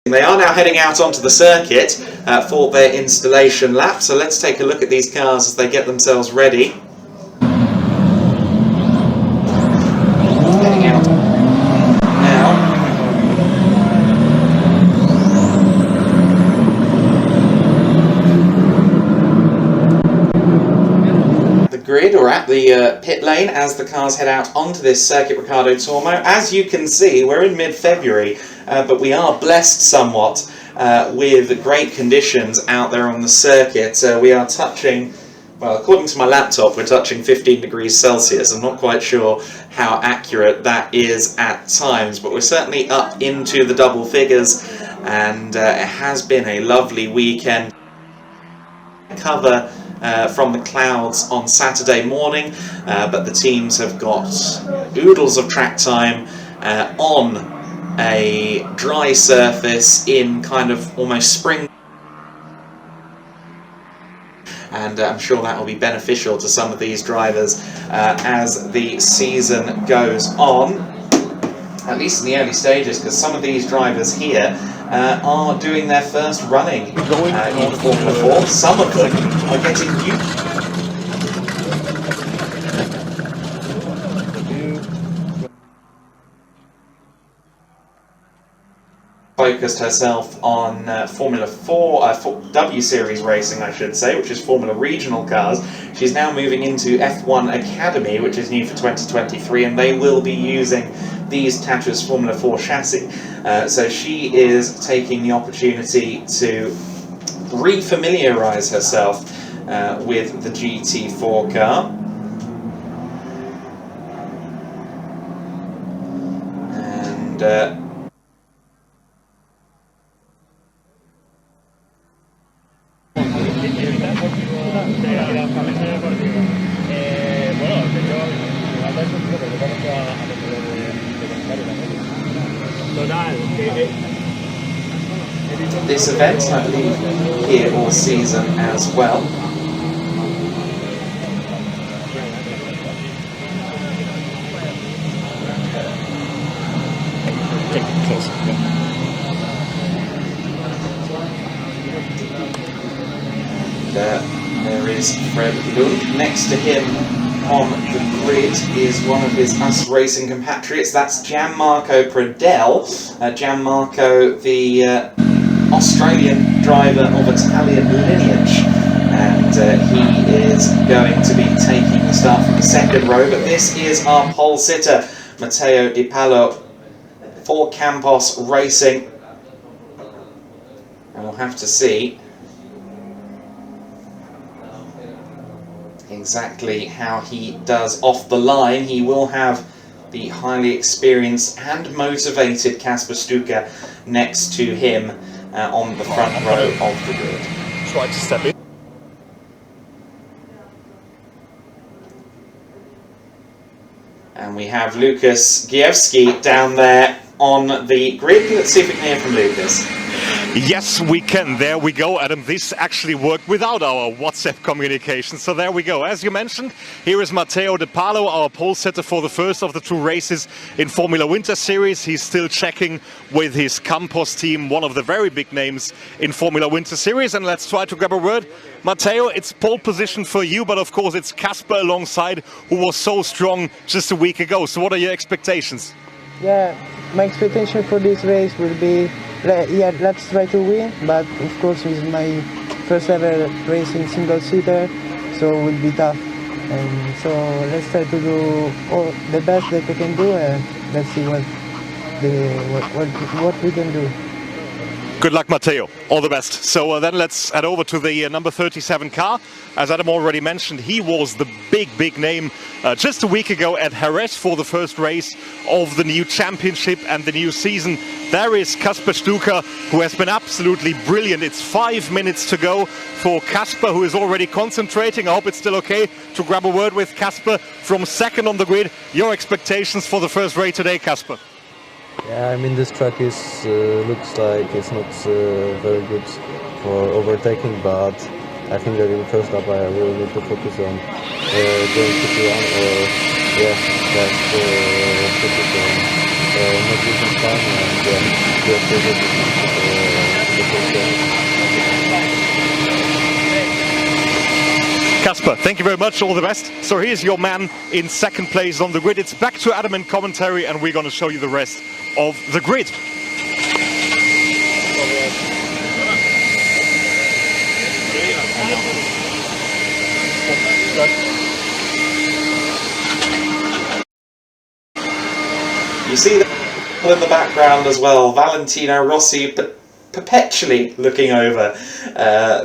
They are now heading out onto the circuit for their installation lap, so let's take a look at these cars as they get themselves ready. Heading out now. The grid, or at the pit lane, as the cars head out onto this Circuit Ricardo Tormo. As you can see, we're in mid-February, but we are blessed somewhat with great conditions out there on the circuit. We are touching, well, according to my laptop, we're touching 15 degrees Celsius. I'm not quite sure how accurate that is at times, but we're certainly up into the double figures, and it has been a lovely weekend. Cover from the clouds on Saturday morning, but the teams have got oodles of track time on a dry surface in kind of almost spring, and I'm sure that will be beneficial to some of these drivers as the season goes on, at least in the early stages, because some of these drivers here are doing their first running in Formula 4. Some of them are getting focused herself on Formula 4, W Series racing, I should say, which is Formula Regional cars. She's now moving into F1 Academy, which is new for 2023, and they will be using these Tatra's Formula 4 chassis. So she is taking the opportunity to re-familiarise herself with the GT4 car. And this event, I believe, here all season as well. There is Fred Lund. Next to him on the grid is one of his US racing compatriots. That's Gianmarco Pradel. Gianmarco, the Australian driver of Italian lineage, and he is going to be taking the start from the second row. But this is our pole sitter, Matteo Di Palo, for Campos Racing, and we'll have to see exactly how he does off the line. He will have the highly experienced and motivated Kasper Stuka next to him on the front row of the grid. Try to step in. And we have Lucas Giewski down there on the grid. Let's see if we can hear from Lucas. Yes, we can. There we go, Adam. This actually worked without our WhatsApp communication. So there we go. As you mentioned, here is Matteo Di Palo, our pole setter for the first of the two races in Formula Winter Series. He's still checking with his Campos team, one of the very big names in Formula Winter Series. And let's try to grab a word. Matteo, it's pole position for you, but of course it's Kasper alongside, who was so strong just a week ago. So what are your expectations? Yeah, my expectation for this race will be, let's try to win, but of course it's my first ever racing single-seater, so it will be tough. And so let's try to do all the best that we can do, and let's see what we can do. Good luck, Matteo. All the best. So then let's head over to the number 37 car. As Adam already mentioned, he was the big name just a week ago at Jerez for the first race of the new championship and the new season. There is Kasper Stuka, who has been absolutely brilliant. It's 5 minutes to go for Kasper, who is already concentrating. I hope it's still okay to grab a word with Kasper from second on the grid. Your expectations for the first race today, Kasper? Yeah, I mean, this track is looks like it's not very good for overtaking, but I think that in the first lap I really need to focus on going quickly on, or just focus on not losing time, and just Super, thank you very much, all the best. So here's your man in second place on the grid. It's back to Adam in commentary, and we're going to show you the rest of the grid. You see that in the background as well, Valentino Rossi perpetually looking over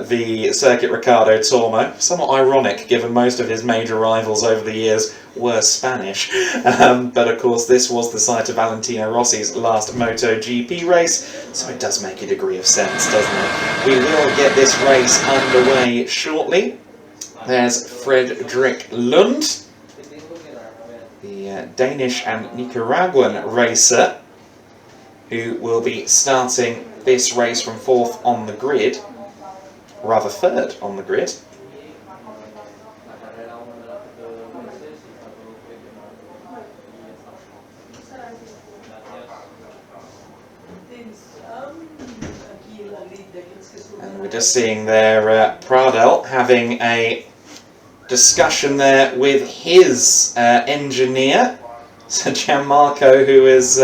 the Circuit Ricardo Tormo. Somewhat ironic, given most of his major rivals over the years were Spanish. But of course this was the site of Valentino Rossi's last MotoGP race, so it does make a degree of sense, doesn't it? We will get this race underway shortly. There's Fredrik Lund, the Danish and Nicaraguan racer, who will be starting this race from fourth on the grid, rather third on the grid. And we're just seeing there Pradel having a discussion there with his engineer, Sir Gianmarco, who is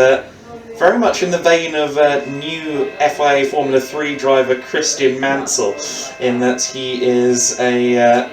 very much in the vein of new FIA Formula 3 driver Christian Mansell, in that he is a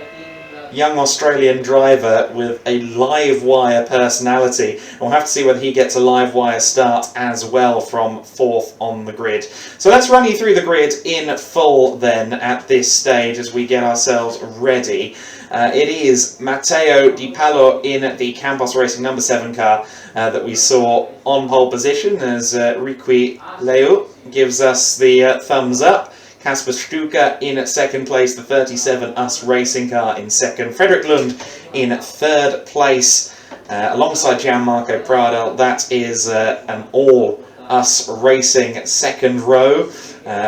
young Australian driver with a live wire personality. And we'll have to see whether he gets a live wire start as well from fourth on the grid. So let's run you through the grid in full then at this stage as we get ourselves ready. It is Matteo Di Pallo in the Campos Racing number 7 car that we saw on pole position as Riqui Leu gives us the thumbs up. Kasper Stuka in second place, the 37 US Racing car in second. Fredrik Lund in third place alongside Gianmarco Pradel. That is an all US Racing second row.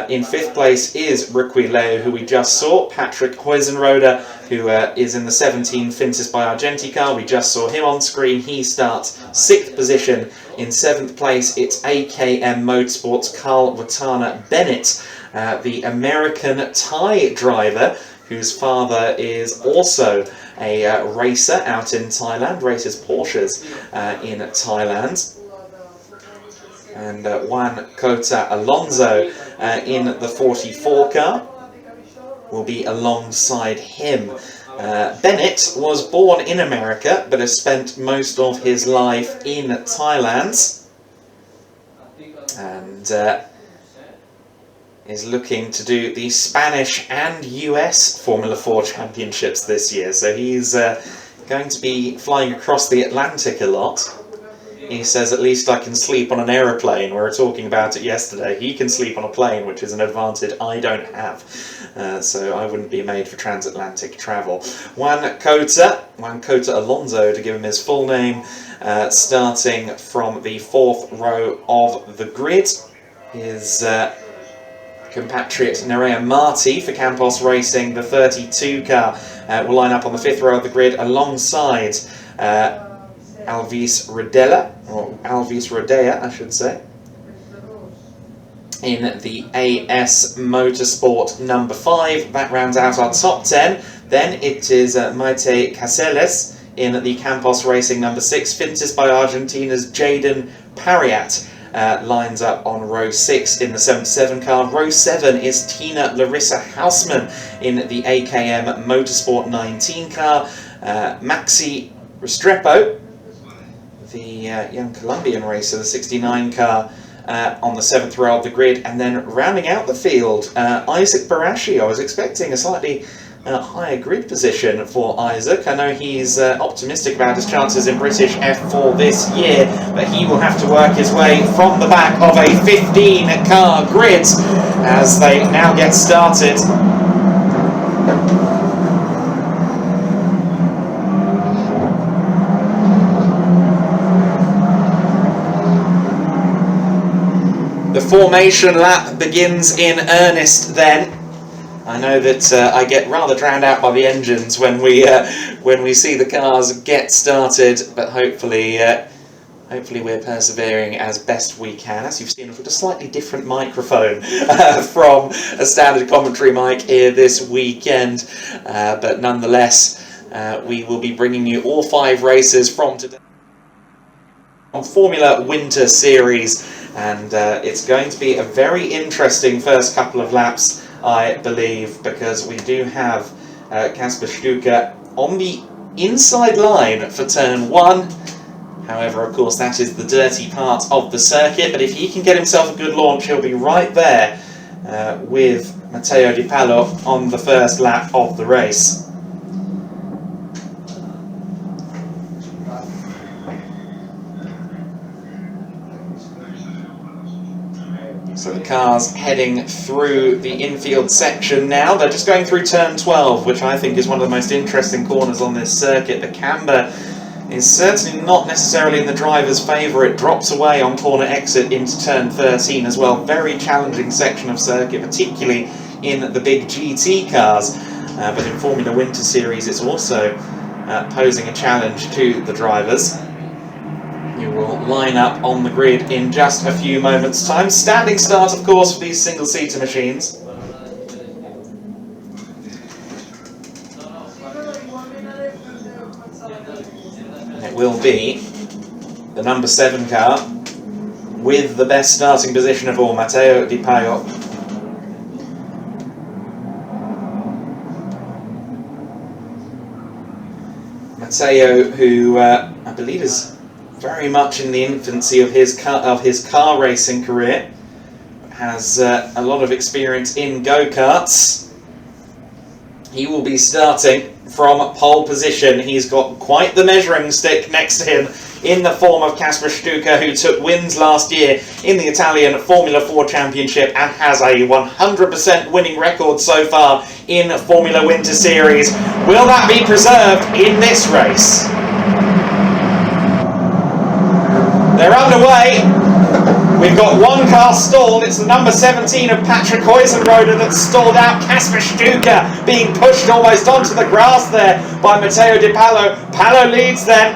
In fifth place is Riqui Leu, who we just saw. Patrick Huizenrode, who is in the 17 Finsis by Argenti car. We just saw him on screen. He starts sixth position. In seventh place, it's AKM Motorsports' Carl Watana Bennett, the American Thai driver, whose father is also a racer out in Thailand, races Porsches in Thailand. And Juan Cota Alonso in the 44 car will be alongside him. Bennett was born in America but has spent most of his life in Thailand and is looking to do the Spanish and US Formula 4 championships this year. So he's going to be flying across the Atlantic a lot. He says, at least I can sleep on an aeroplane. We were talking about it yesterday. He can sleep on a plane, which is an advantage I don't have. So I wouldn't be made for transatlantic travel. Juan Cota Alonso, to give him his full name, starting from the fourth row of the grid. His compatriot Nerea Marti for Campos Racing, the 32 car, will line up on the fifth row of the grid alongside Alvis Rodea, I should say, in the AS Motorsport number 5. That rounds out our top 10. Then it is Maite Caceres in the Campos Racing number 6. Finsis by Argentina's Jaden Pariat lines up on row 6 in the 77 car. Row 7 is Tina Larissa Hausman in the AKM Motorsport 19 car. Maxi Restrepo, the young Colombian racer, the 69 car, on the 7th row of the grid. And then rounding out the field, Isaac Barashi. I was expecting a slightly higher grid position for Isaac. I know he's optimistic about his chances in British F4 this year, but he will have to work his way from the back of a 15-car grid as they now get started. The formation lap begins in earnest then. I know that I get rather drowned out by the engines when we see the cars get started, but hopefully we're persevering as best we can. As you've seen, with a slightly different microphone from a standard commentary mic here this weekend, but nonetheless, we will be bringing you all 5 races from today on Formula Winter Series, and it's going to be a very interesting first couple of laps, I believe, because we do have Kasper Stuka on the inside line for turn 1. However, of course, that is the dirty part of the circuit, but if he can get himself a good launch, he'll be right there with Matteo Di Pallo on the first lap of the race. So the car's heading through the infield section now. They're just going through turn 12, which I think is one of the most interesting corners on this circuit. The camber is certainly not necessarily in the driver's favour. It drops away on corner exit into turn 13 as well. Very challenging section of circuit, particularly in the big GT cars. But in Formula Winter Series, it's also posing a challenge to the drivers. You will line up on the grid in just a few moments' time. Standing start, of course, for these single-seater machines. And it will be the number 7 car with the best starting position of all, Matteo Di Pallo. Matteo, who I believe is very much in the infancy of his car racing career, has a lot of experience in go-karts. He will be starting from pole position. He's got quite the measuring stick next to him in the form of Kasper Stuka, who took wins last year in the Italian Formula 4 Championship and has a 100% winning record so far in Formula Winter Series. Will that be preserved in this race? They're underway. We've got one car stalled. It's the number 17 of Patrick Huizenrode that's stalled out. Kasper Stuka being pushed almost onto the grass there by Matteo Di Pallo. Pallo leads then.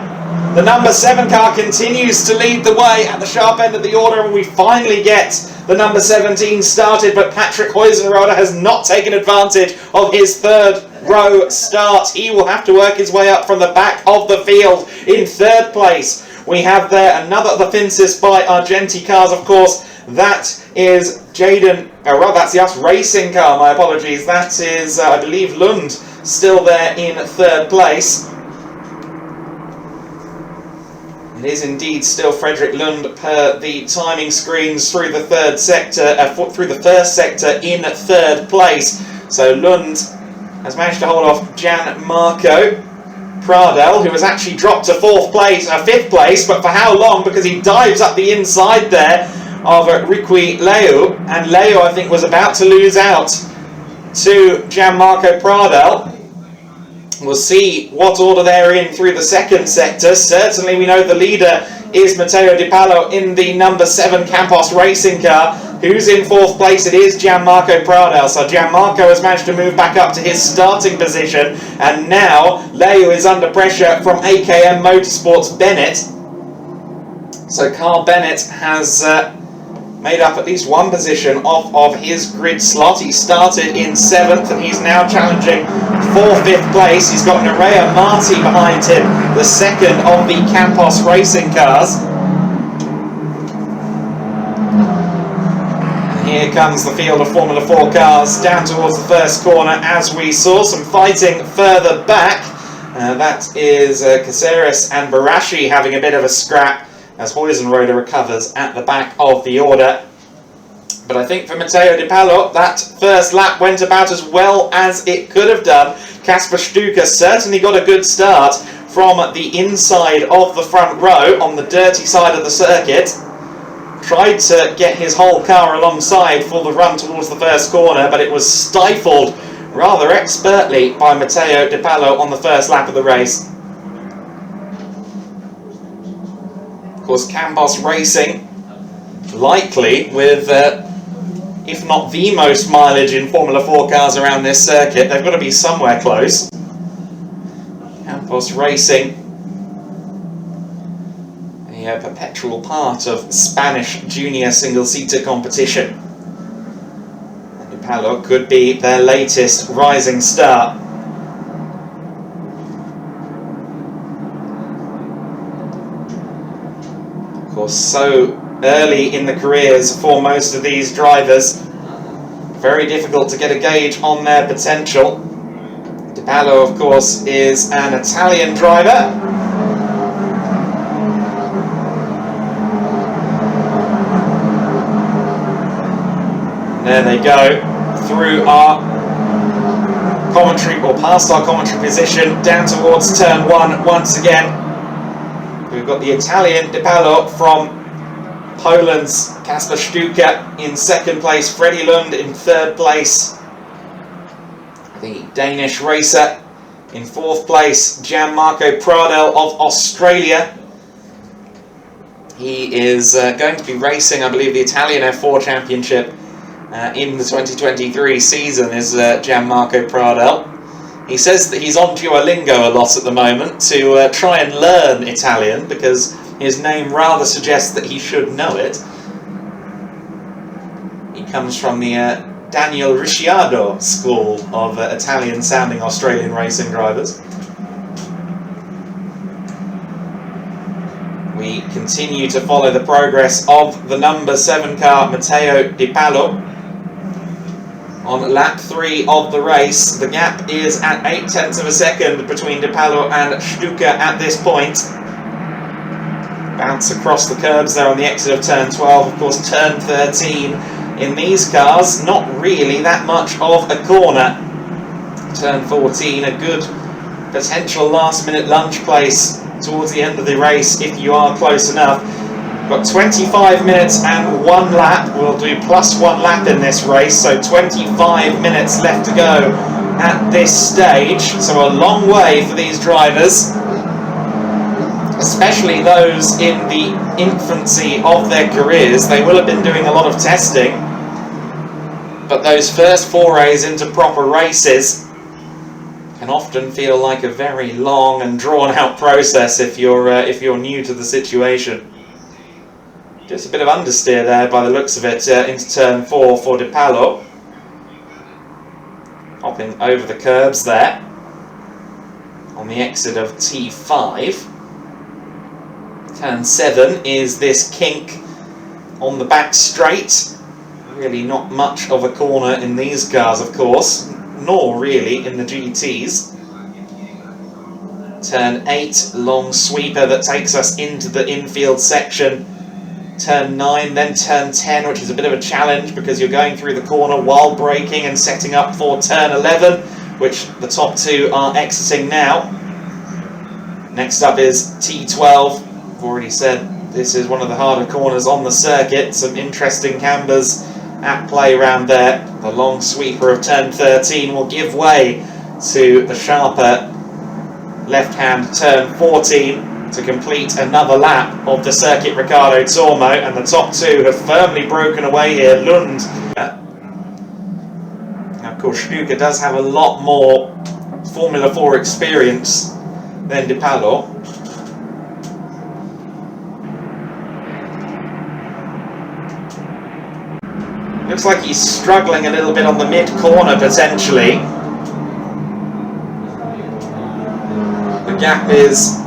The number 7 car continues to lead the way at the sharp end of the order, and we finally get the number 17 started, but Patrick Huizenrode has not taken advantage of his third row start. He will have to work his way up from the back of the field in 3rd place. We have there another the Finsis by Argenti cars, of course. That is Jaden, well, that's the US Racing car, my apologies. That is, I believe, Lund still there in 3rd place. It is indeed still Frederick Lund per the timing screens through the third sector, through the first sector in 3rd place. So Lund has managed to hold off Gianmarco Pradel, who has actually dropped to 5th place, but for how long? Because he dives up the inside there of Riqui Leo, and Leo, I think, was about to lose out to Gianmarco Pradel. We'll see what order they're in through the 2nd sector. Certainly we know the leader is Matteo Di Pallo in the number 7 Campos Racing car. Who's in 4th place? It is Gianmarco Pradel. So Gianmarco has managed to move back up to his starting position, and now Leo is under pressure from AKM Motorsports Bennett. So Carl Bennett has made up at least one position off of his grid slot. He started in 7th and he's now challenging for 5th place. He's got Nerea Marti behind him, the 2nd of the Campos Racing cars. Here comes the field of Formula 4 cars down towards the first corner, as we saw some fighting further back. That is Caceres and Barashi having a bit of a scrap as Huizenrode recovers at the back of the order. But I think for Matteo Di Pallo, that first lap went about as well as it could have done. Kasper Stuka certainly got a good start from the inside of the front row on the dirty side of the circuit. Tried to get his whole car alongside for the run towards the first corner, but it was stifled rather expertly by Matteo Di Pallo on the first lap of the race. Of course, Campos Racing, likely with, if not the most mileage in Formula 4 cars around this circuit, they've got to be somewhere close. Campos Racing, a perpetual part of Spanish junior single-seater competition. And Di Pallo could be their latest rising star. course, so early in the careers for most of these drivers. Very difficult to get a gauge on their potential. Di Pallo, of course, is an Italian driver. There they go, through our commentary, or past our commentary position, down towards turn 1 once again. We've got the Italian Di Pallo from Poland's Kasper Stuka in second place, Freddie Lund in third place. The Danish racer in fourth place, Gianmarco Pradel of Australia. He is going to be racing, I believe, the Italian F4 Championship in the 2023 season, is Gianmarco Pradel. He says that he's on Duolingo a lot at the moment to try and learn Italian, because his name rather suggests that he should know it. He comes from the Daniel Ricciardo school of Italian-sounding Australian racing drivers. We continue to follow the progress of the number 7 car, Matteo Di Pallo. On lap 3 of the race, the gap is at 0.8 of a second between Di Pallo and Stuka at this point. Bounce across the curbs there on the exit of turn 12. Of course, turn 13 in these cars, not really that much of a corner. Turn 14, a good potential last-minute lunch place towards the end of the race if you are close enough. Got 25 minutes and 1 lap. We'll do plus 1 lap in this race, so 25 minutes left to go at this stage. So a long way for these drivers, especially those in the infancy of their careers. They will have been doing a lot of testing, but those first forays into proper races can often feel like a very long and drawn-out process if you're new to the situation. Just a bit of understeer there by the looks of it into turn 4 for Di Pallo. Hopping over the curbs there on the exit of T5. Turn 7 is this kink on the back straight. Really not much of a corner in these cars, of course, nor really in the GTs. Turn 8, long sweeper that takes us into the infield section. Turn 9, then turn 10, which is a bit of a challenge because you're going through the corner while braking and setting up for turn 11, which the top 2 are exiting now. Next up is T12. I've already said this is one of the harder corners on the circuit. Some interesting cambers at play around there. The long sweeper of turn 13 will give way to the sharper left-hand turn 14 to complete another lap of the Circuit Riccardo Tormo, and the top 2 have firmly broken away here. Lund. Now, of course, Stuka does have a lot more Formula 4 experience than Di Pallo. Looks like he's struggling a little bit on the mid-corner, potentially. The gap is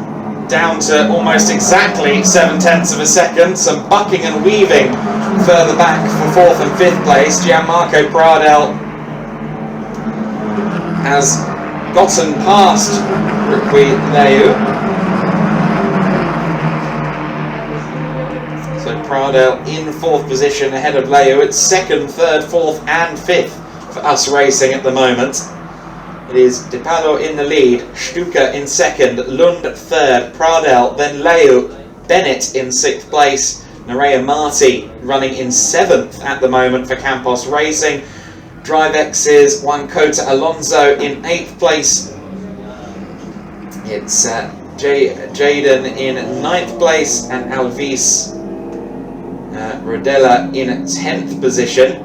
down to almost exactly 0.7 of a second. Some bucking and weaving further back for 4th and 5th place. Gianmarco Pradel has gotten past Rukwi Leu. So Pradel in 4th position ahead of Leu. It's 2nd, 3rd, 4th and 5th for us racing at the moment. It is Di Pallo in the lead, Stuka in 2nd, Lund 3rd, Pradel, then Leu, Bennett in 6th place, Nerea Marti running in 7th at the moment for Campos Racing. DriveX's Juan Cota Alonso in 8th place. It's Jaden in 9th place and Alvis Rodella in 10th position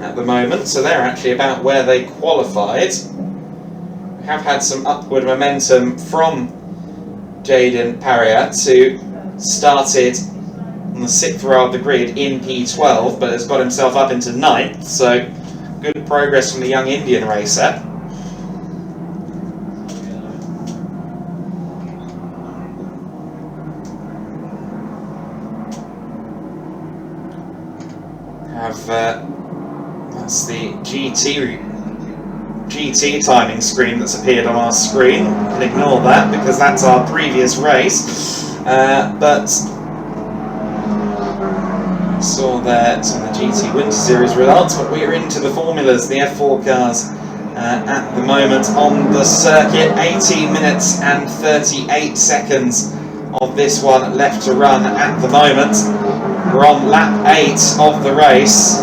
at the moment. So they're actually about where they qualified. Have had some upward momentum from Jaden Paria, who started on the 6th row of the grid in P12, but has got himself up into 9th, so good progress from the young Indian racer. That's the GT timing screen that's appeared on our screen. You can ignore that because that's our previous race. But saw that on the GT Winter Series results, but we're into the formulas, the F4 cars at the moment on the circuit. 18 minutes and 38 seconds of this one left to run at the moment. We're on lap 8 of the race.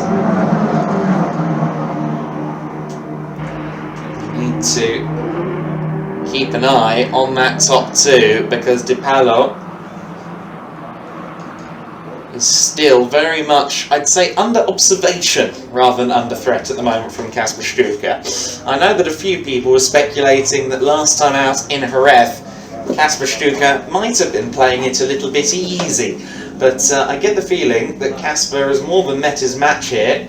Need to keep an eye on that top 2 because Di Paolo is still very much, I'd say, under observation rather than under threat at the moment from Kasper Stuka. I know that a few people were speculating that last time out in Jerez, Kasper Stuka might have been playing it a little bit easy, but I get the feeling that Kasper has more than met his match here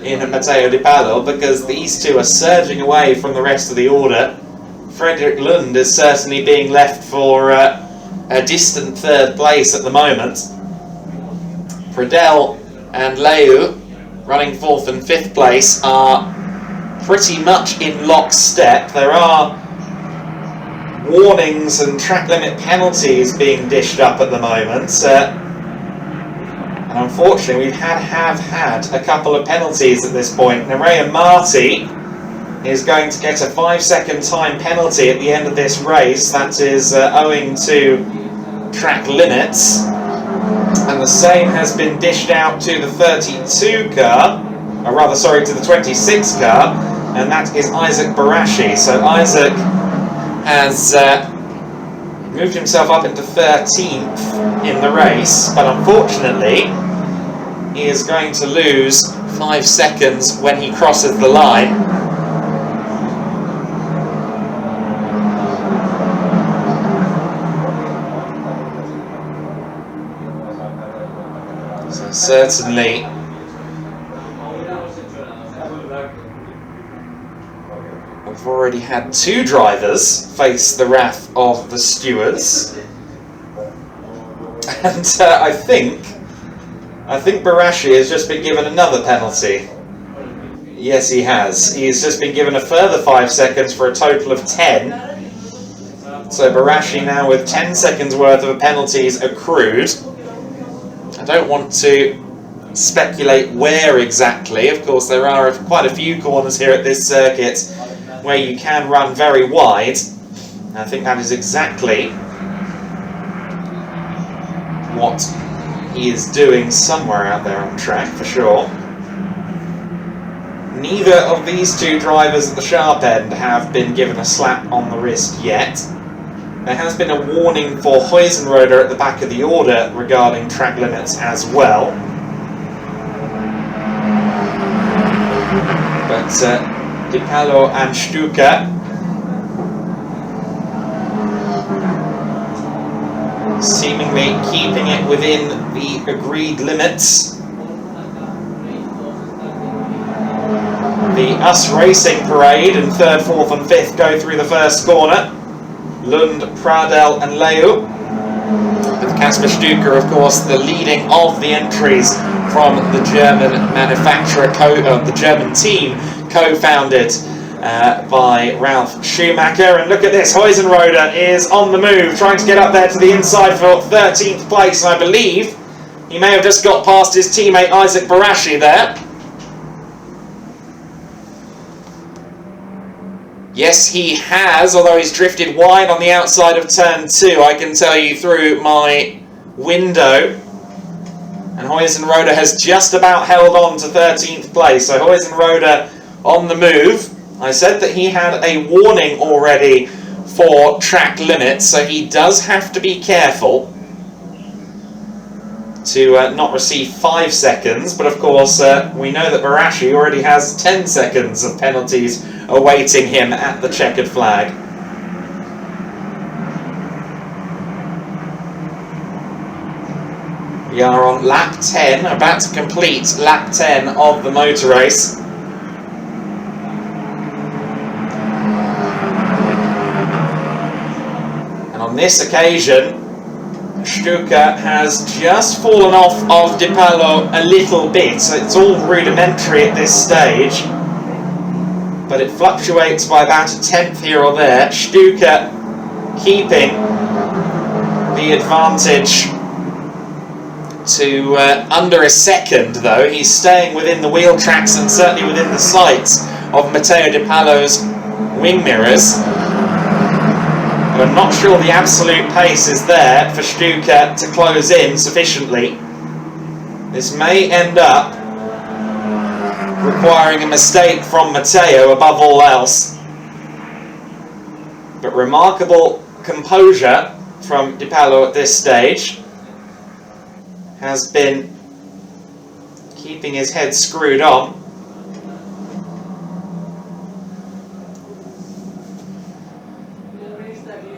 in Matteo Di Paolo, because these two are surging away from the rest of the order. Fredrik Lund is certainly being left for a distant 3rd place at the moment. Pradel and Leu, running 4th and 5th place, are pretty much in lockstep. There are warnings and track limit penalties being dished up at the moment. And unfortunately, we have had a couple of penalties at this point. Nerea Marti is going to get a 5-second time penalty at the end of this race. That is owing to track limits. And the same has been dished out to the 32 car, or rather, sorry, to the 26 car, and that is Isaac Barashi. So Isaac has moved himself up into 13th in the race, but unfortunately, he is going to lose 5 seconds when he crosses the line. So certainly we've already had 2 drivers face the wrath of the stewards, and I think Barashi has just been given another penalty. Yes, he has. He's just been given a further 5 seconds for a total of 10. So Barashi now with 10 seconds worth of penalties accrued. I don't want to speculate where exactly. Of course, there are quite a few corners here at this circuit where you can run very wide. I think that is exactly what he is doing somewhere out there on track, for sure. Neither of these 2 drivers at the sharp end have been given a slap on the wrist yet. There has been a warning for Huizenroder at the back of the order regarding track limits as well. But Di Paolo and Stuka seemingly keeping it within the agreed limits. The US Racing Parade in 3rd, 4th and 5th go through the first corner. Lund, Pradel and Leu. With Kasper Stuka, of course, the leading of the entries from the German manufacturer, the German team, co-founded by Ralf Schumacher. And look at this, Huizenroder is on the move, trying to get up there to the inside for 13th place, I believe. He may have just got past his teammate Isaac Barashi there. Yes, he has, although he's drifted wide on the outside of turn 2, I can tell you through my window. And Huizenroder has just about held on to 13th place. So Huizenroder on the move. I said that he had a warning already for track limits, so he does have to be careful to not receive 5 seconds. But of course, we know that Barashi already has 10 seconds of penalties awaiting him at the checkered flag. We are on lap 10, about to complete lap 10 of the motor race. And on this occasion, Stuka has just fallen off of Di Paolo a little bit, so it's all rudimentary at this stage. But it fluctuates by about a tenth here or there. Stuka keeping the advantage to under a second, though. He's staying within the wheel tracks and certainly within the sights of Matteo Di Paolo's wing mirrors. But I'm not sure the absolute pace is there for Stuka to close in sufficiently. This may end up requiring a mistake from Matteo above all else. But remarkable composure from Di Paolo at this stage. Has been keeping his head screwed on.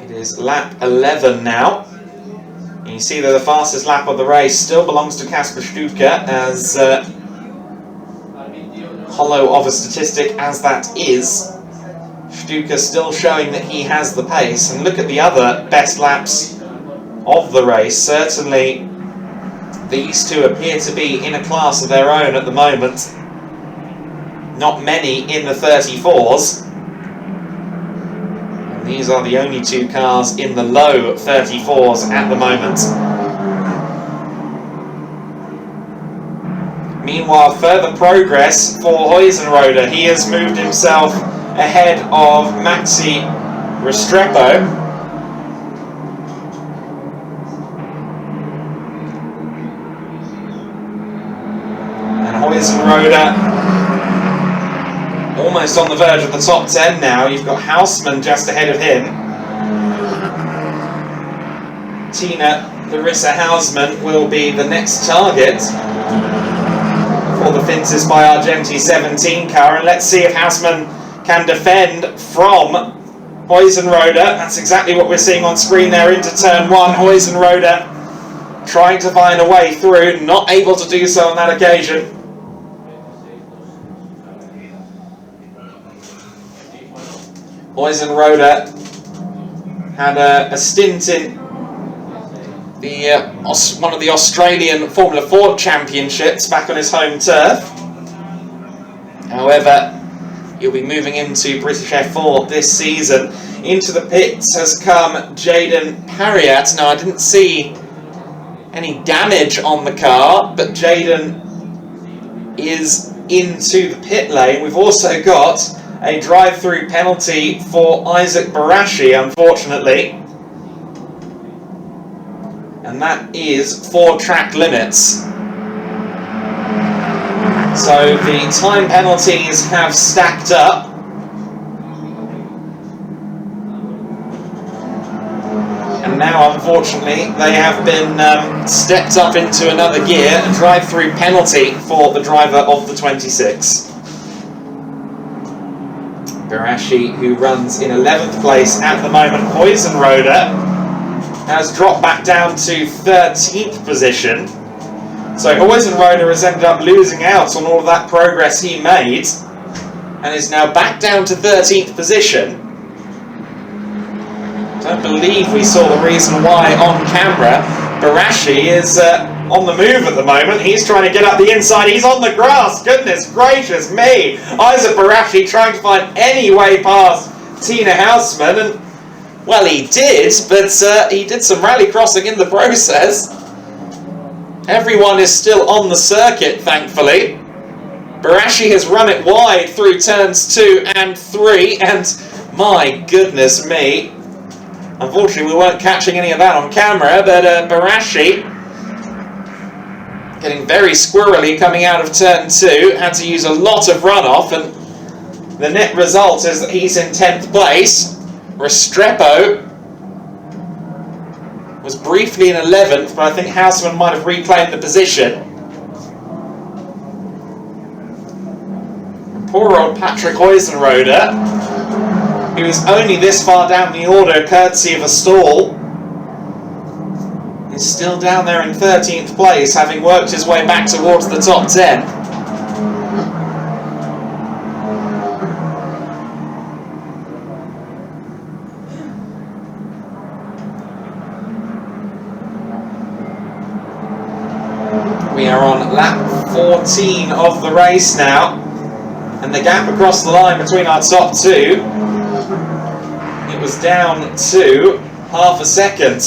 It is lap 11 now. And you see that the fastest lap of the race still belongs to Kasper Stuka, as hollow of a statistic as that is. Stuka still showing that he has the pace. And look at the other best laps of the race. Certainly these two appear to be in a class of their own at the moment. Not many in the 34s. And these are the only two cars in the low 34s at the moment. Meanwhile, further progress for Huizenrode. He has moved himself ahead of Maxi Restrepo. Huizenrode almost on the verge of the top 10 now. You've got Houseman just ahead of him. Tina Larissa Houseman will be the next target for the Finces by Argenti 17 car, and let's see if Houseman can defend from Huizenrode. That's exactly what we're seeing on screen there into turn 1. Huizenrode trying to find a way through, not able to do so on that occasion. Huizenrode had a stint in the one of the Australian Formula 4 championships back on his home turf. However, he'll be moving into British F4 this season. Into the pits has come Jaden Parriat. Now, I didn't see any damage on the car, but Jaden is into the pit lane. We've also got a drive-through penalty for Isaac Barashi, unfortunately. And that is 4 track limits. So the time penalties have stacked up. And now, unfortunately, they have been stepped up into another gear. A drive-through penalty for the driver of the 26. Barashi, who runs in 11th place at the moment. Huizenrode has dropped back down to 13th position. So Huizenrode has ended up losing out on all of that progress he made and is now back down to 13th position. Don't believe we saw the reason why on camera. Barashi is on the move at the moment. He's trying to get up the inside. He's on the grass. Goodness gracious me. Isaac Barashi trying to find any way past Tina Houseman. And, well, he did, but he did some rally crossing in the process. Everyone is still on the circuit, thankfully. Barashi has run it wide through turns 2 and 3. And my goodness me. Unfortunately, we weren't catching any of that on camera, but Barashi getting very squirrely coming out of turn 2, had to use a lot of runoff, and the net result is that he's in 10th place. Restrepo was briefly in 11th, but I think Houseman might have reclaimed the position. Poor old Patrick Huizenrode, who is only this far down the order courtesy of a stall, is still down there in 13th place, having worked his way back towards the top 10. on lap 14 of the race now, and the gap across the line between our top two, it was down to half a second.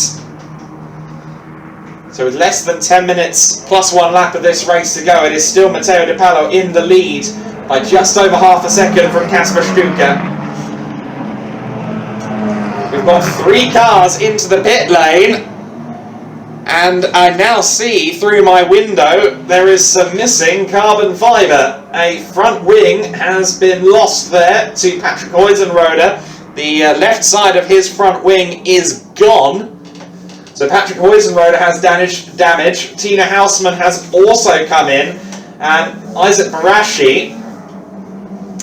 So with less than 10 minutes plus 1 lap of this race to go, it is still Matteo Di Pallo in the lead by just over half a second from Kasper Stuka. We've got 3 cars into the pit lane, and I now see through my window there is some missing carbon fibre. A front wing has been lost there to Patrick Huizenrode. The left side of his front wing is gone. So Patrick Huizenrode has damage. Tina Hausmann has also come in, and Isaac Barashi,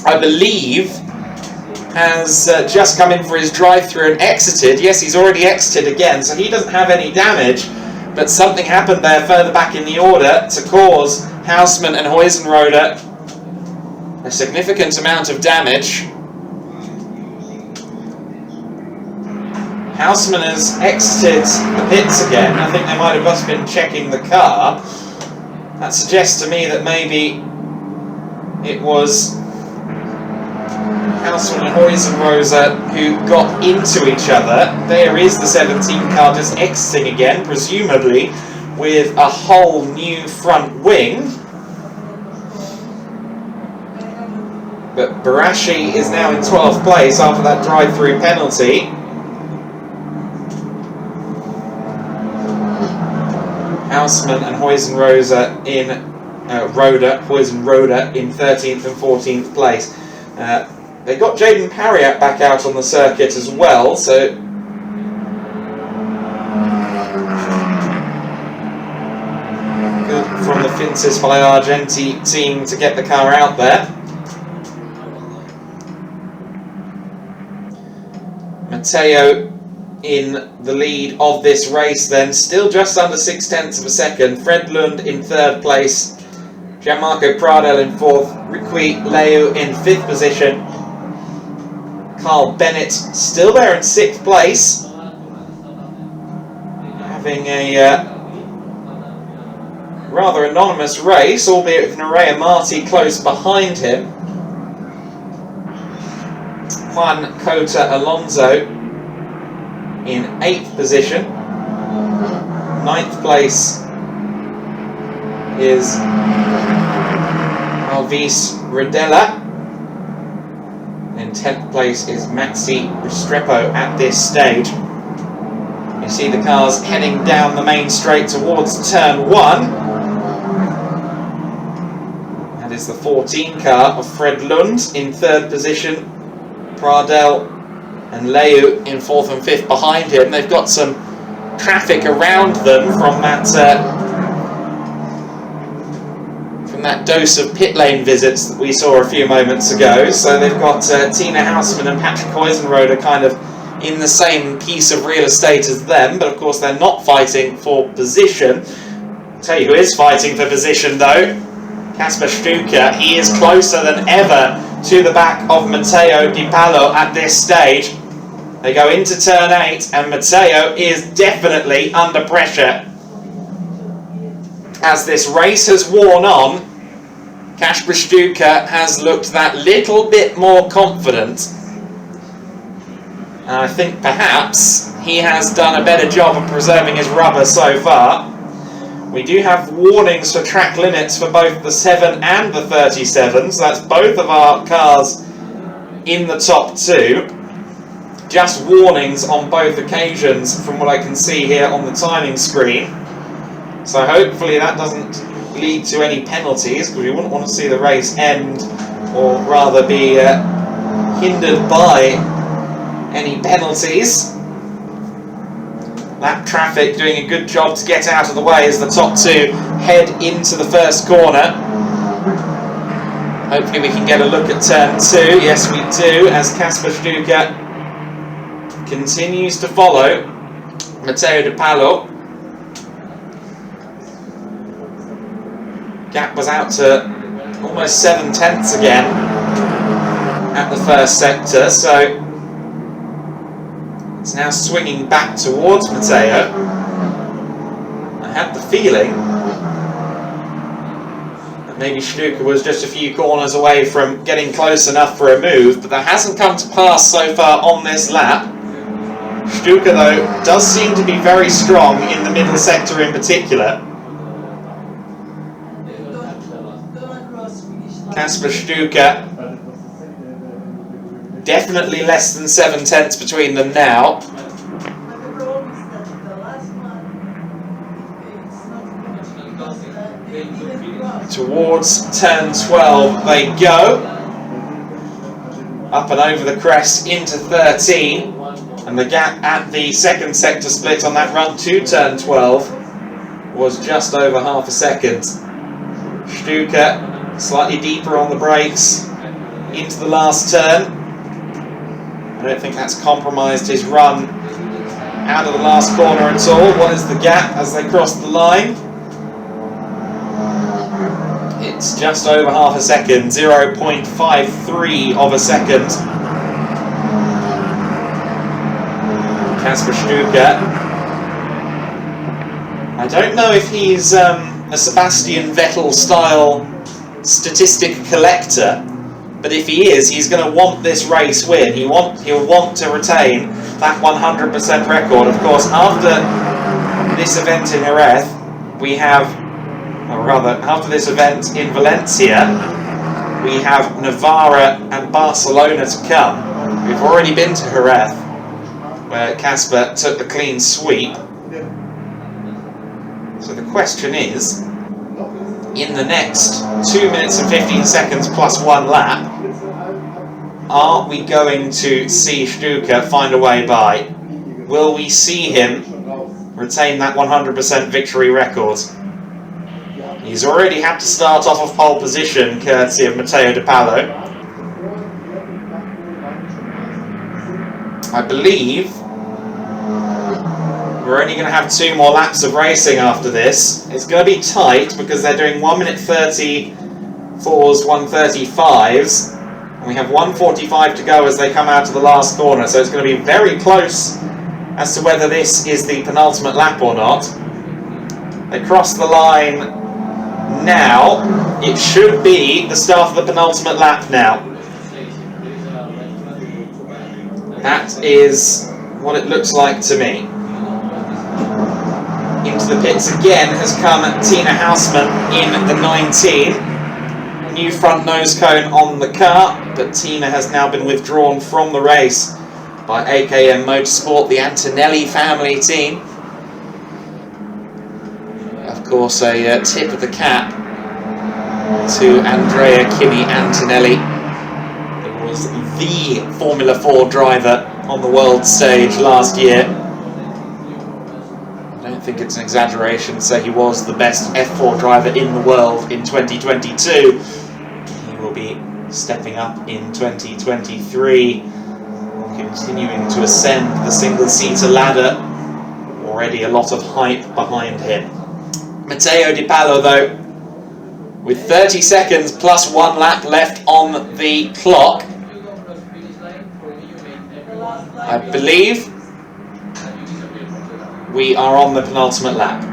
I believe, has just come in for his drive-through and exited. Yes, he's already exited again, so he doesn't have any damage, but something happened there further back in the order to cause Hausmann and Huizenrode a significant amount of damage. Hausmann has exited the pits again. I think they might have just been checking the car. That suggests to me that maybe it was Hausmann and Huizenrode who got into each other. There is the 17 car just exiting again, presumably with a whole new front wing. But Barashi is now in 12th place after that drive-through penalty. Hausmann and Huizenrode in 13th and 14th place. They got Jaden Pariat back out on the circuit as well, so good from the Finsis Argenti team to get the car out there. Matteo in the lead of this race then, still just under 0.6 of a second. Fred Lund in 3rd place, Gianmarco Pradel in 4th, Riqui Leu in 5th position, Carl Bennett still there in 6th place, having a rather anonymous race, albeit with Nerea Marti close behind him. Juan Cota Alonso in 8th position. 9th place is Alvis Rodella. In 10th place is Maxi Restrepo at this stage. You see the cars heading down the main straight towards turn 1. That is the 14 car of Fred Lund in 3rd position. Pradel and Leu in 4th and 5th behind him. They've got some traffic around them from that dose of pit lane visits that we saw a few moments ago. So they've got Tina Hausmann and Patrick Huizenrode kind of in the same piece of real estate as them, but of course they're not fighting for position. I'll tell you who is fighting for position though, Kasper Stuka. He is closer than ever to the back of Matteo Di Pallo at this stage. They go into turn 8 and Matteo is definitely under pressure. As this race has worn on, Kasper Stuka has looked that little bit more confident. And I think perhaps he has done a better job of preserving his rubber so far. We do have warnings for track limits for both the 7 and the 37, so that's both of our cars in the top 2. Just warnings on both occasions from what I can see here on the timing screen. So hopefully that doesn't lead to any penalties, because we wouldn't want to see the race end, or rather be hindered by any penalties. Lap traffic doing a good job to get out of the way as the top 2 head into the first corner. Hopefully we can get a look at turn 2. Yes, we do, as Kasper Stuka continues to follow Matteo Di Pallo. Gap was out to almost 7/10 again at the first sector, so it's now swinging back towards Matteo. I had the feeling Maybe Stuka was just a few corners away from getting close enough for a move, but that hasn't come to pass so far on this lap. Stuka, though, does seem to be very strong in the middle sector in particular. Kasper Stuka, definitely less than 7 tenths between them now. Towards turn 12 they go. Up and over the crest into 13. And the gap at the second sector split on that run to turn 12 was just over half a second. Stuka slightly deeper on the brakes into the last turn. I don't think that's compromised his run out of the last corner at all. What is the gap as they cross the line? It's just over half a second, 0.53 of a second. Kasper Stuka. I don't know if he's a Sebastian Vettel style statistic collector, but if he is, he's going to want this race win. He'll want to retain that 100% record. Of course, after this event in Jerez, we have, or rather, after this event in Valencia, we have Navarra and Barcelona to come. We've already been to Jerez, where Kasper took the clean sweep. So the question is, in the next 2 minutes and 15 seconds plus 1 lap, are we going to see Stuka find a way by? Will we see him retain that 100% victory record? He's already had to start off of pole position, courtesy of Matteo De Palo. I believe we're only going to have 2 more laps of racing after this. It's going to be tight because they're doing 1 minute 34s, 135s. And we have 1:45 to go as they come out of the last corner. So it's going to be very close as to whether this is the penultimate lap or not. They cross the line now. It should be the start of the penultimate lap now. That is what it looks like to me. Into the pits again has come Tina Hausmann in the 19. New front nose cone on the car, but Tina has now been withdrawn from the race by AKM Motorsport, the Antonelli family team. Of course, a tip of the cap to Andrea Kimi Antonelli, who was the Formula 4 driver on the world stage last year. I don't think it's an exaggeration to say he was the best F4 driver in the world in 2022. He will be stepping up in 2023, continuing to ascend the single-seater ladder. Already a lot of hype behind him. Matteo De Palo, though, with 30 seconds plus 1 lap left on the clock, I believe we are on the penultimate lap.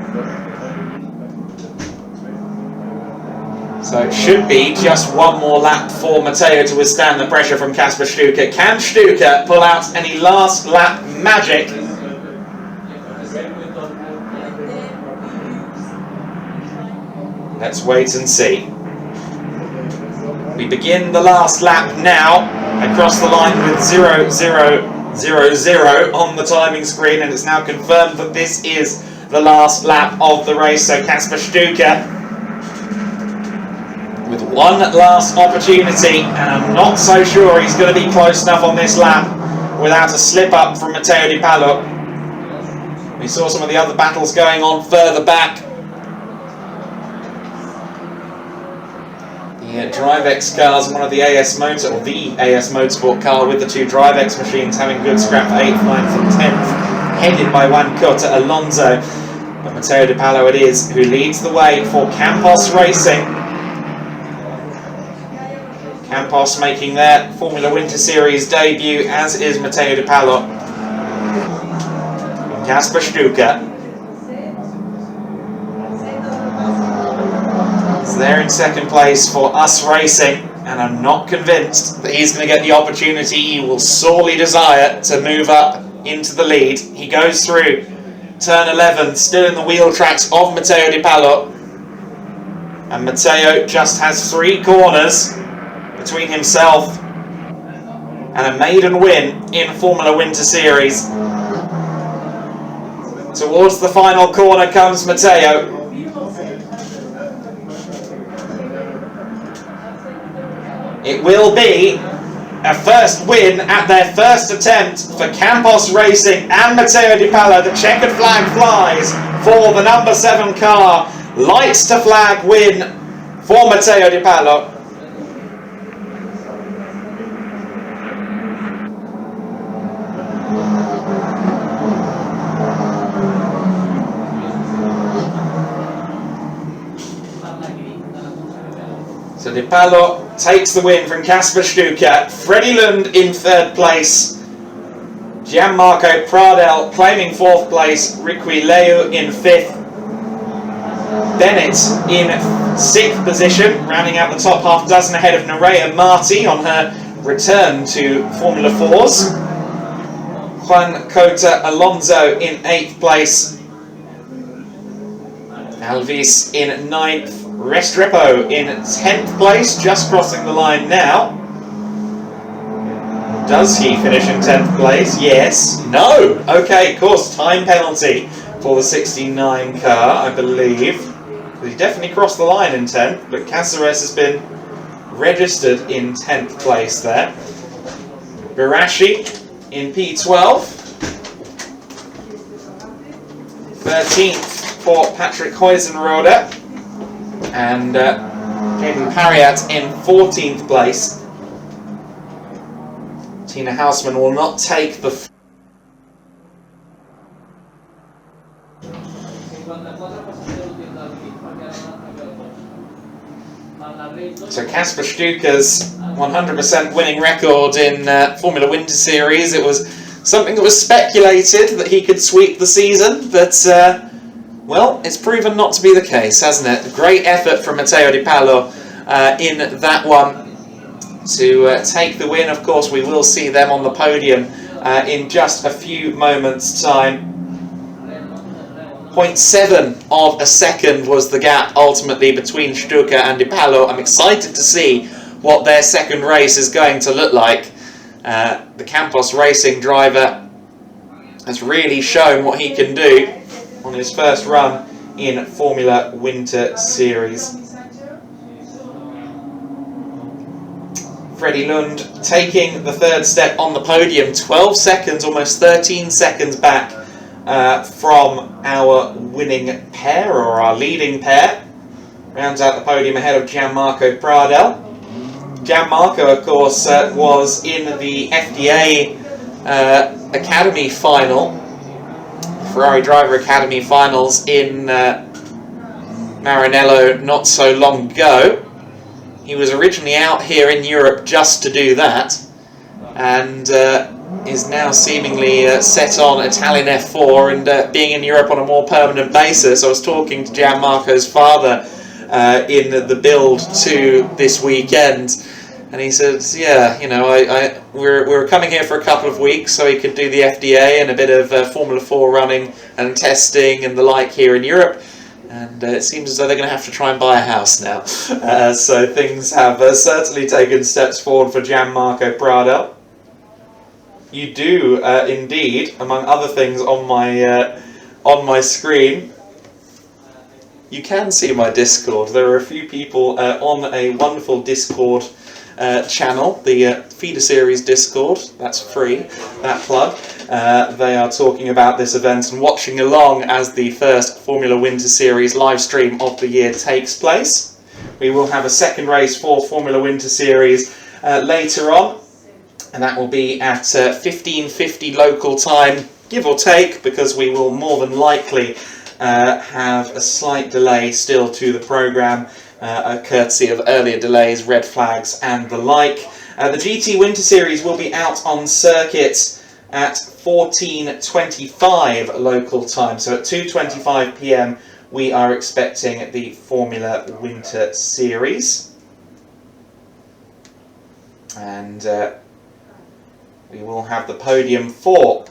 So it should be just 1 more lap for Matteo to withstand the pressure from Kasper Stuka. Can Stuka pull out any last lap magic? Let's wait and see. We begin the last lap now. Across the line with 0:00:00 on the timing screen, and it's now confirmed that this is the last lap of the race. So Kasper Stuka with 1 last opportunity, and I'm not so sure he's going to be close enough on this lap without a slip up from Matteo De Palo. We saw some of the other battles going on further back. The DriveX cars, one of the AS Motorsport car with the 2 DriveX machines having good scrap for 8th, 9th and 10th, headed by Juan Cota Alonso. But Matteo De Palo it is who leads the way for Campos Racing. Campos making their Formula Winter Series debut, as is Matteo De Palo. Kasper Stuka. So they're in second place for Us Racing, and I'm not convinced that he's going to get the opportunity he will sorely desire to move up into the lead. He goes through turn 11, still in the wheel tracks of Matteo Di Pallo. And Matteo just has 3 corners between himself and a maiden win in Formula Winter Series. Towards the final corner comes Matteo. It will be a first win at their first attempt for Campos Racing and Matteo Di Pallo. The checkered flag flies for the number 7 car. Lights to flag win for Matteo Di Pallo. So Di Pallo takes the win from Kasper Stuka. Freddie Lund in 3rd place. Gianmarco Pradel claiming 4th place. Riqui Leu in 5th. Bennett in 6th position, rounding out the top half dozen ahead of Nerea Marti on her return to Formula 4s. Juan Cota Alonso in 8th place. Alvis in 9th. Restrepo in 10th place, just crossing the line now. Does he finish in 10th place? Yes. No. Okay, of course, time penalty for the 69 car, I believe. He definitely crossed the line in 10th, but Caceres has been registered in 10th place there. Birashi in P12. 13th for Patrick Huizenrode. And Jaden Pariat in 14th place. Tina Hausman will not take the... So Kasper Stuka's 100% winning record in Formula Winter Series. It was something that was speculated that he could sweep the season, but... well, it's proven not to be the case, hasn't it? Great effort from Matteo Di Pallo in that one to take the win. Of course, we will see them on the podium in just a few moments' time. 0.7 of a second was the gap ultimately between Stuka and Di Pallo. I'm excited to see what their second race is going to look like. The Campos Racing driver has really shown what he can do on his first run in Formula Winter Series. Freddie Lund taking the 3rd step on the podium, 12 seconds, almost 13 seconds back from our winning pair, or our leading pair. Rounds out the podium ahead of Gianmarco Pradel. Gianmarco, of course, was in the FDA Academy final, Ferrari Driver Academy finals in Maranello not so long ago. He was originally out here in Europe just to do that, and is now seemingly set on Italian F4 and being in Europe on a more permanent basis. I was talking to Gianmarco's father in the build to this weekend, and he said, yeah, you know, we were coming here for a couple of weeks so he could do the FDA and a bit of Formula 4 running and testing and the like here in Europe. And it seems as though they're going to have to try and buy a house now. So things have certainly taken steps forward for Gianmarco Pradel. You do indeed, among other things on my screen, you can see my Discord. There are a few people on a wonderful Discord channel, the Feeder Series Discord. That's free, that plug. They are talking about this event and watching along as the first Formula Winter Series live stream of the year takes place. We will have a second race for Formula Winter Series later on, and that will be at 15:50 local time, give or take, because we will more than likely have a slight delay still to the programme, courtesy of earlier delays, red flags and the like. The GT Winter Series will be out on circuit at 14:25 local time, so at 2:25 PM we are expecting the Formula Winter Series. And we will have the podium for...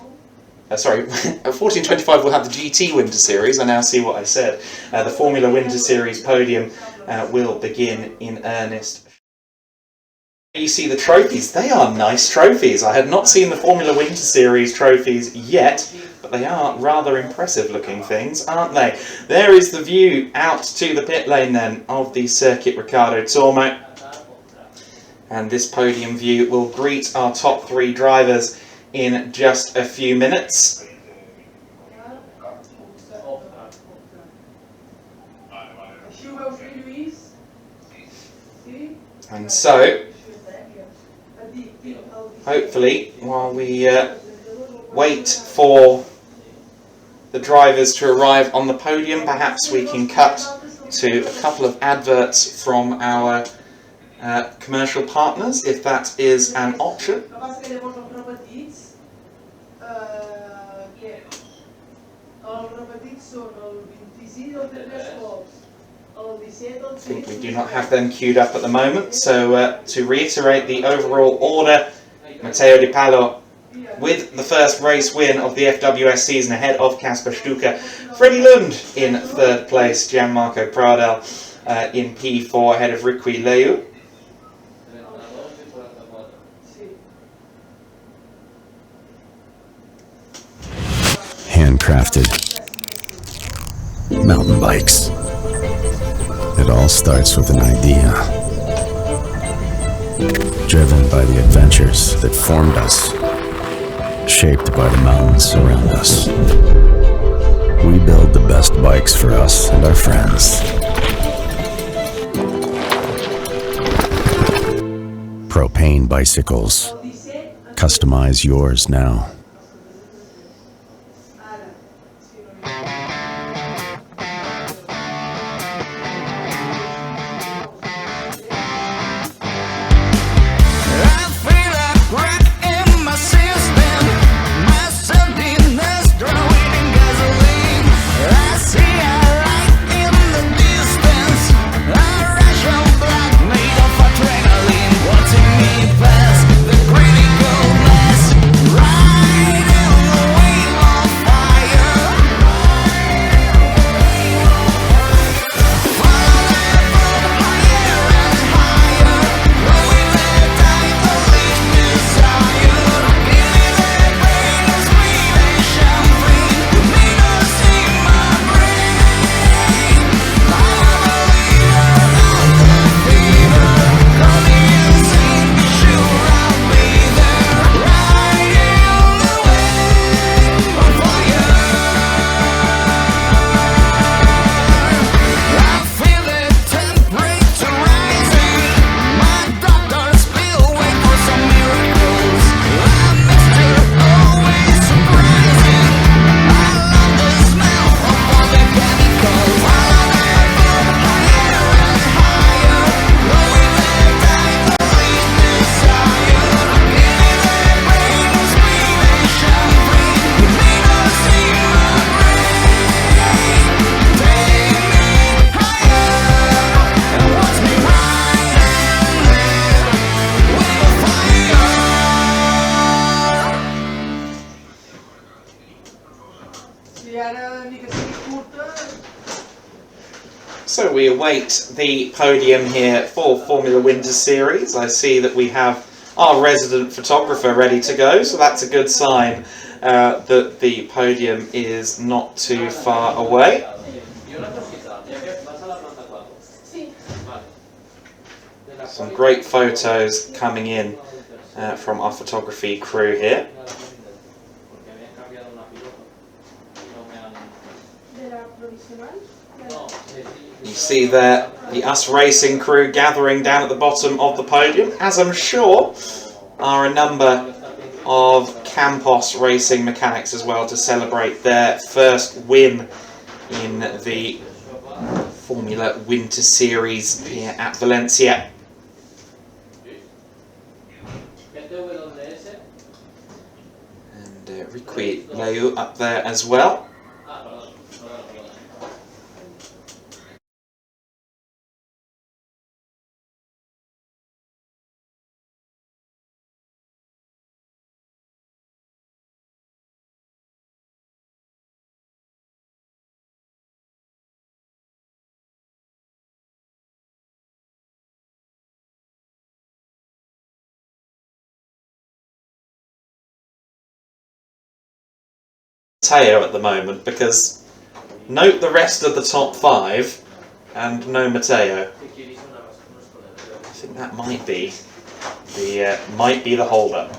sorry, at 1425 we'll have the GT Winter Series. I now see what I said. The Formula Winter Series podium will begin in earnest. You see the trophies. They are nice trophies. I had not seen the Formula Winter Series trophies yet, but they are rather impressive looking things, aren't they? There is the view out to the pit lane then of the Circuit Ricardo Tormo. And this podium view will greet our top 3 drivers in just a few minutes. And so, hopefully, while we wait for the drivers to arrive on the podium, perhaps we can cut to a couple of adverts from our commercial partners, if that is an option. I think we do not have them queued up at the moment, so to reiterate the overall order, Matteo Di Palo with the first race win of the FWS season ahead of Kasper Stuka. Freddie Lund in 3rd place, Gianmarco Pradel in P4 ahead of Riqui Leu. Handcrafted mountain bikes. It all starts with an idea, driven by the adventures that formed us, shaped by the mountains around us. We build the best bikes for us and our friends. Propane bicycles. Customize yours now. So we await the podium here for Formula Winter Series. I see that we have our resident photographer ready to go, so that's a good sign that the podium is not too far away. Some great photos coming in from our photography crew here. You see there the US Racing crew gathering down at the bottom of the podium, as I'm sure are a number of Campos Racing mechanics as well, to celebrate their first win in the Formula Winter Series here at Valencia. And Riqui Leu up there as well. Matteo at the moment, because note the rest of the top 5 and no Matteo. I think that might be the hold-up.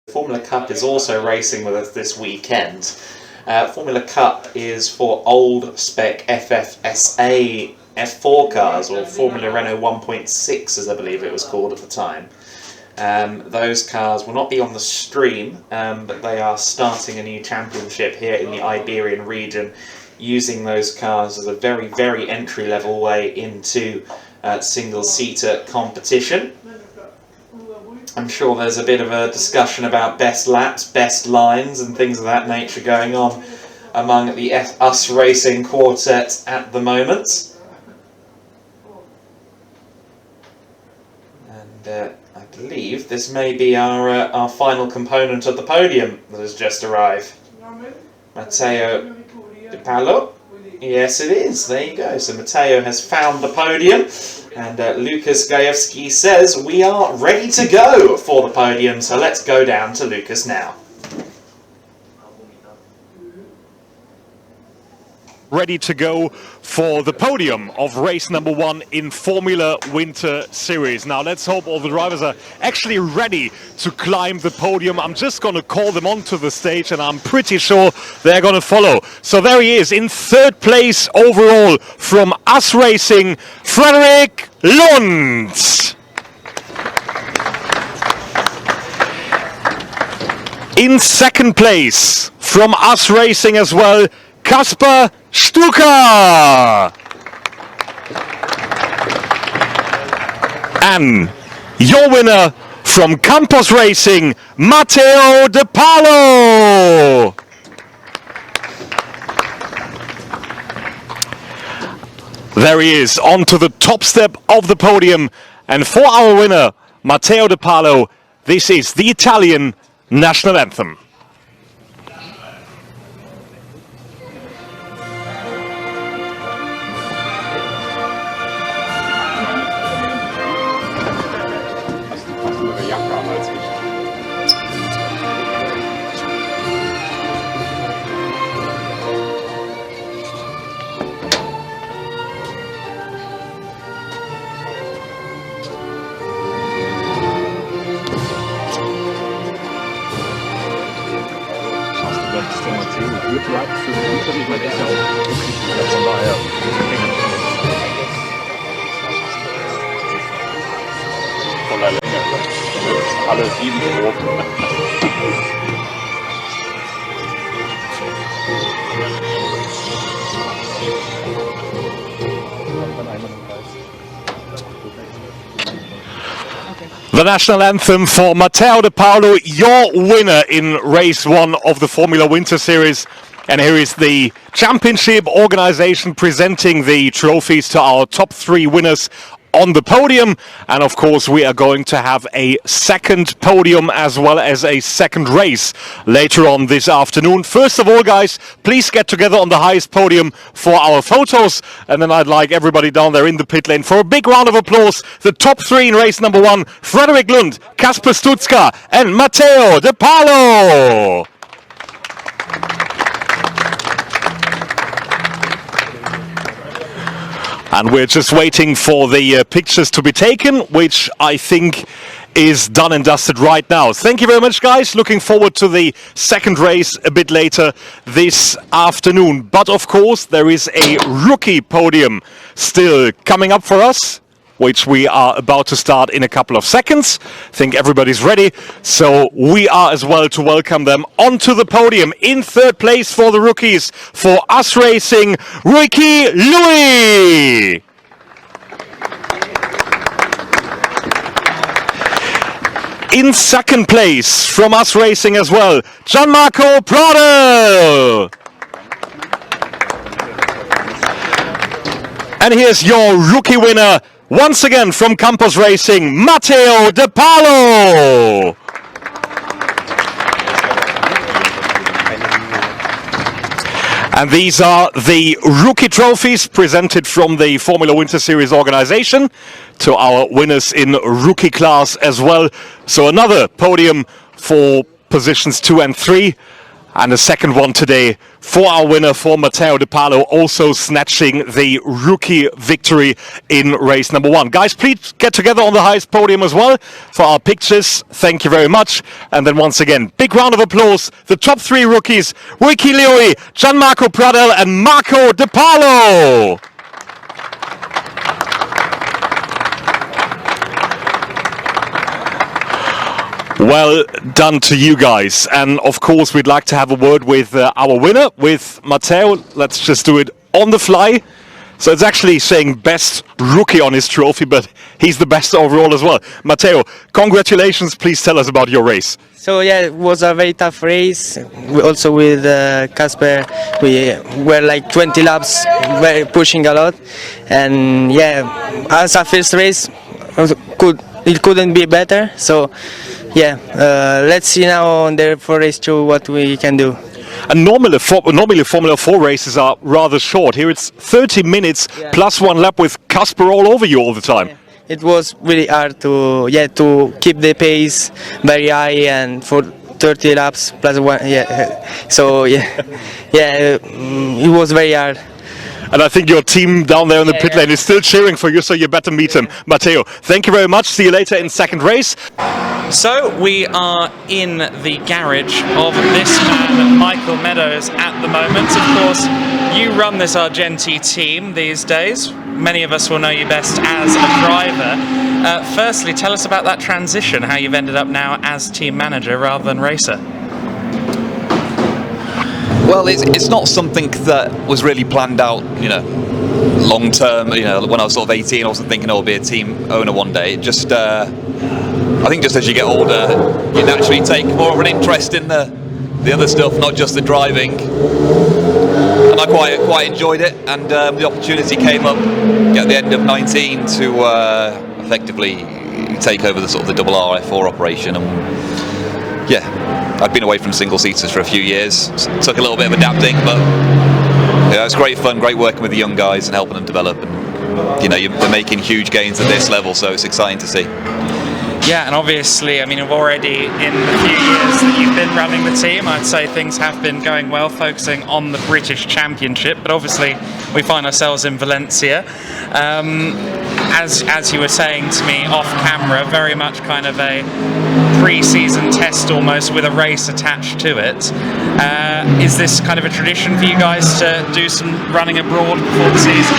Formula Cup is also racing with us this weekend. Formula Cup is for old spec FFSA F4 cars, or Formula Renault 1.6 as I believe it was called at the time. Those cars will not be on the stream, but they are starting a new championship here in the Iberian region, using those cars as a very, very entry-level way into single-seater competition. I'm sure there's a bit of a discussion about best laps, best lines and things of that nature going on among the US Racing quartet at the moment. And I believe this may be our final component of the podium that has just arrived. Matteo De Paolo. Yes, it is. There you go. So Matteo has found the podium. And Lucas Gajewski says we are ready to go for the podium, so let's go down to Lucas now. Ready to go for the podium of race number 1 in Formula Winter Series. Now let's hope all the drivers are actually ready to climb the podium. I'm just going to call them onto the stage and I'm pretty sure they're going to follow. So there he is in 3rd place overall from US Racing, Frederik Lund. In 2nd place from US Racing as well, Kasper Stuka. And your winner from Campos Racing, Matteo De Paolo. There he is, onto the top step of the podium. And for our winner, Matteo De Paolo, this is the Italian national anthem. The national anthem for Matteo De Paolo, your winner in race 1 of the Formula Winter Series. And here is the championship organization presenting the trophies to our top 3 winners on the podium. And of course we are going to have a 2nd podium as well as a 2nd race later on this afternoon. First of all, guys, please get together on the highest podium for our photos, and then I'd like everybody down there in the pit lane for a big round of applause. The top 3 in race number 1, Frederik Lund, Kasper Stuka and Matteo De Paolo. And we're just waiting for the pictures to be taken, which I think is done and dusted right now. Thank you very much, guys. Looking forward to the 2nd race a bit later this afternoon. But of course, there is a rookie podium still coming up for us. which we are about to start in a couple of seconds. I think everybody's ready. So we are as well to welcome them onto the podium. In third place for the rookies, for Us Racing, Ricky Louis. In second place from Us Racing as well, Gianmarco Pradel. And here's your rookie winner, once again from Campos Racing, Matteo De Palo. And these are the rookie trophies presented from the Formula Winter Series organization to our winners in rookie class as well. So another podium for positions 2 and 3. And a second one today for our winner, for Matteo De Palo, also snatching the rookie victory in race number 1. Guys, please get together on the highest podium as well for our pictures. Thank you very much. And then once again, big round of applause. The top 3 rookies, Ricky Louis, Gianmarco Pradel and Marco De Palo. Well done to you guys, and of course we'd like to have a word with our winner, with Matteo. Let's just do it on the fly. So it's actually saying best rookie on his trophy, but he's the best overall as well. Matteo, congratulations. Please tell us about your race. So yeah, it was a very tough race. Also with Casper, we were like 20 laps, very pushing a lot, and yeah, as a first race, it couldn't be better. So yeah, let's see now on the for race 2 what we can do. And normally Formula 4 races are rather short. Here it's 30 minutes plus 1 lap with Casper all over you all the time. Yeah. It was really hard to keep the pace very high, and for 30 laps plus 1. Yeah, so it was very hard. And I think your team down there in the pit lane is still cheering for you, so you better meet him. Matteo, thank you very much. See you later in second race. So we are in the garage of this man, Michael Meadows, at the moment. Of course, you run this Argenti team these days. Many of us will know you best as a driver. Firstly, tell us about that transition, how you've ended up now as team manager rather than racer. Well, it's not something that was really planned out, long term. When I was sort of 18, I wasn't thinking I'll be a team owner one day. It just, I think just as you get older, you naturally take more of an interest in the other stuff, not just the driving. And I quite enjoyed it, and the opportunity came up at the end of 19 to effectively take over the sort of the double RF4 operation. And yeah, I'd been away from single seaters for a few years. Took a little bit of adapting, but yeah, it was great fun, great working with the young guys and helping them develop. And they're making huge gains at this level, so it's exciting to see. Yeah, and obviously, I mean, already in the few years that you've been running the team, I'd say things have been going well, focusing on the British Championship. But obviously, we find ourselves in Valencia. As you were saying to me off camera, very much kind of a pre-season test almost, with a race attached to it. Is this kind of a tradition for you guys to do some running abroad before the season?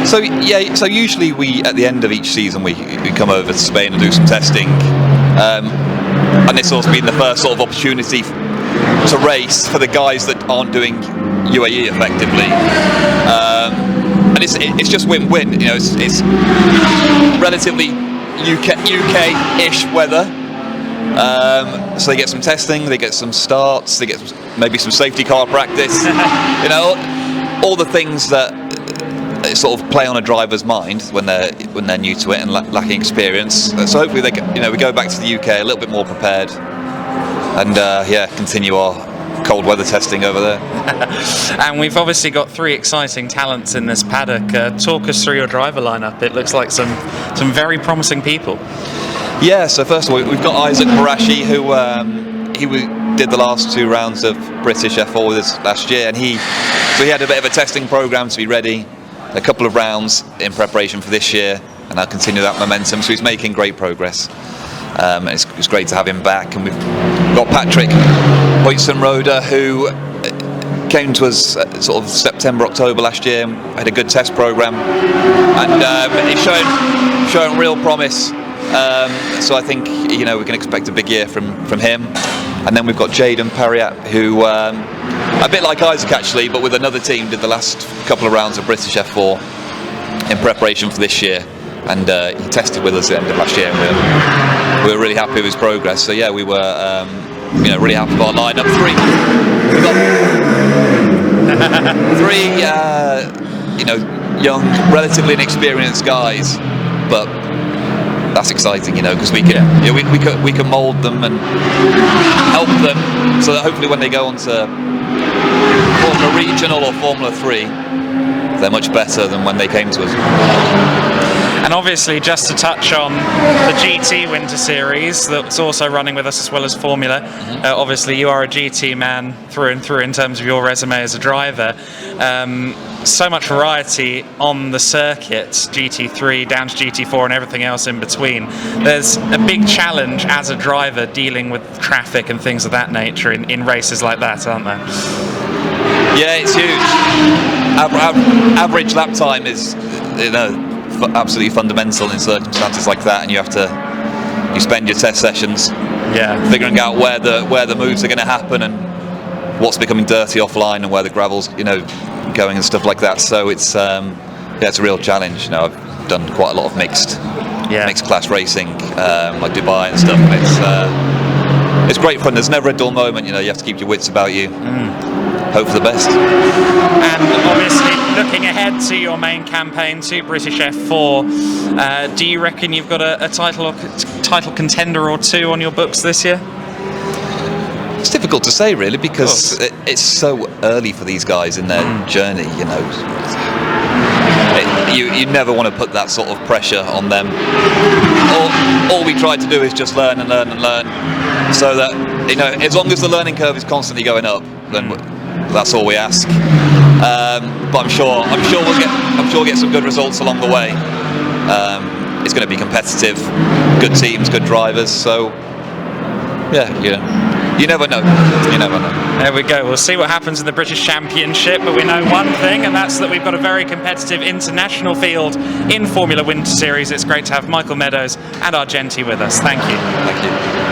So yeah, so usually at the end of each season we come over to Spain and do some testing, and this has been the first sort of opportunity to race for the guys that aren't doing UAE effectively, and it's just win-win. It's relatively UK-ish weather, so they get some testing, they get some starts, they get maybe some safety car practice, all the things that sort of play on a driver's mind when they're new to it and lacking experience. So hopefully we go back to the UK a little bit more prepared, and continue our cold weather testing over there. And we've obviously got 3 exciting talents in this paddock. Talk us through your driver lineup. It looks like some very promising people. Yeah. So first of all, we've got Isaac Barashi, who did the last 2 rounds of British F4 with us last year, and he had a bit of a testing program to be ready. A couple of rounds in preparation for this year, and I'll continue that momentum. So he's making great progress. It's great to have him back. And we've got Patrick Hoytson-Roder, who came to us sort of September, October last year. Had a good test program, and he's showing real promise. So I think we can expect a big year from him. And then we've got Jaden Pariat, who a bit like Isaac actually, but with another team, did the last couple of rounds of British F4 in preparation for this year, and he tested with us at the end of last year, and we were really happy with his progress. So yeah, we were really happy with our lineup. We've got three young, relatively inexperienced guys, but that's exciting, because we can mould them and help them, so that hopefully when they go on to Formula Regional or Formula 3, they're much better than when they came to us. And obviously, just to touch on the GT Winter Series that's also running with us as well as Formula, obviously you are a GT man through and through in terms of your resume as a driver. So much variety on the circuit, GT3 down to GT4 and everything else in between. There's a big challenge as a driver dealing with traffic and things of that nature in races like that, aren't there? Yeah, it's huge. Average lap time is absolutely fundamental in circumstances like that, and you spend your test sessions figuring out where the moves are going to happen and what's becoming dirty offline and where the gravel's going and stuff like that. So it's a real challenge. I've done quite a lot of mixed class racing, like Dubai and stuff, and it's great fun. There's never a dull moment. You have to keep your wits about you. Hope for the best. And obviously, looking ahead to your main campaign, to British F4, do you reckon you've got a title contender or two on your books this year? It's difficult to say, really, because it's so early for these guys in their journey. You never want to put that sort of pressure on them. All we try to do is just learn and learn and learn, so that as long as the learning curve is constantly going up, then that's all we ask. But I'm sure we'll get some good results along the way. It's going to be competitive, good teams, good drivers. So you never know. There we go. We'll see what happens in the British Championship, but we know one thing, and that's that we've got a very competitive international field in Formula Winter Series. It's great to have Michael Meadows and Argenti with us. Thank you. Thank you.